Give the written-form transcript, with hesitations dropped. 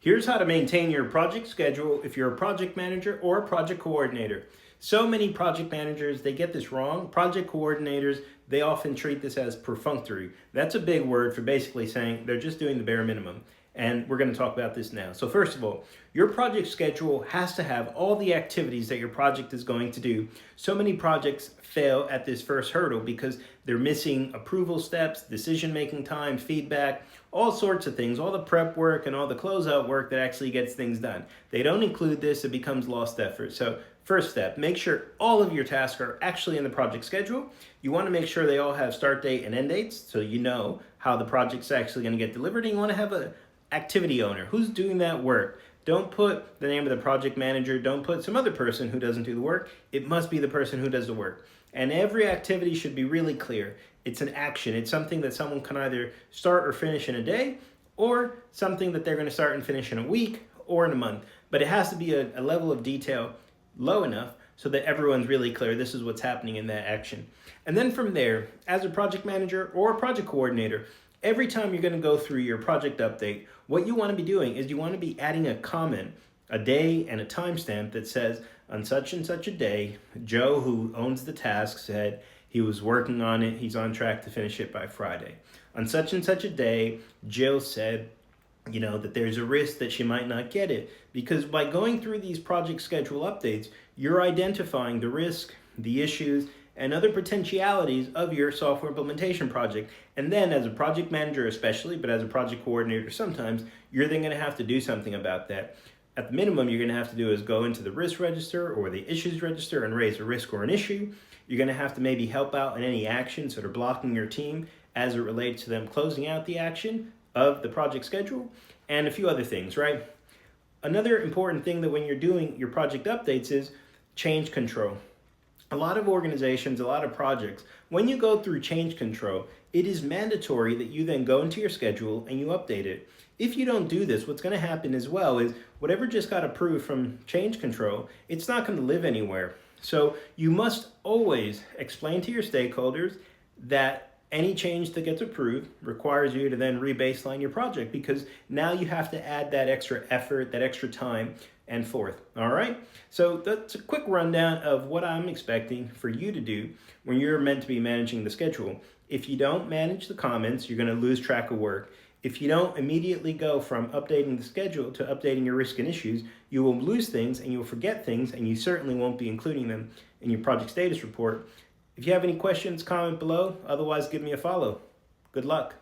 Here's how to maintain your project schedule if you're a project manager or a project coordinator. So many project managers, they get this wrong. Project coordinators, they often treat this as perfunctory. That's a big word for basically saying they're just doing the bare minimum. And we're going to talk about this now. So first of all, your project schedule has to have all the activities that your project is going to do. So many projects fail at this first hurdle because they're missing approval steps, decision-making time, feedback, all sorts of things, all the prep work and all the closeout work that actually gets things done. They don't include this, it becomes lost effort. So first step, make sure all of your tasks are actually in the project schedule. You want to make sure they all have start date and end dates so you know how the project's actually going to get delivered. And you want to have a activity owner who's doing that work. Don't put the name of the project manager, don't put some other person who doesn't do the work. It must be the person who does the work. And every activity should be really clear. It's an action. It's something that someone can either start or finish in a day, or something that they're going to start and finish in a week or in a month. But it has to be a level of detail low enough so that everyone's really clear this is what's happening in that action. And then from there, as a project manager or a project coordinator, every time you're going to go through your project update, what you want to be doing is you want to be adding a comment, a day and a timestamp that says, on such and such a day, Joe, who owns the task, said he was working on it, he's on track to finish it by Friday. On such and such a day, Jill said, that there's a risk that she might not get it. Because by going through these project schedule updates, you're identifying the risk, the issues, and other potentialities of your software implementation project. And then as a project manager especially, but as a project coordinator sometimes, you're then going to have to do something about that. At the minimum, you're going to have to do is go into the risk register or the issues register and raise a risk or an issue. You're going to have to maybe help out in any actions that are blocking your team as it relates to them closing out the action of the project schedule and a few other things, right? Another important thing that when you're doing your project updates is change control. A lot of organizations, a lot of projects, when you go through change control, it is mandatory that you then go into your schedule and you update it. If you don't do this, what's going to happen as well is whatever just got approved from change control, it's not going to live anywhere. So you must always explain to your stakeholders that any change that gets approved requires you to then re-baseline your project because now you have to add that extra effort, that extra time and forth. All right. So that's a quick rundown of what I'm expecting for you to do when you're meant to be managing the schedule. If you don't manage the comments, you're going to lose track of work. If you don't immediately go from updating the schedule to updating your risk and issues, you will lose things and you'll forget things and you certainly won't be including them in your project status report. If you have any questions, comment below. Otherwise, give me a follow. Good luck.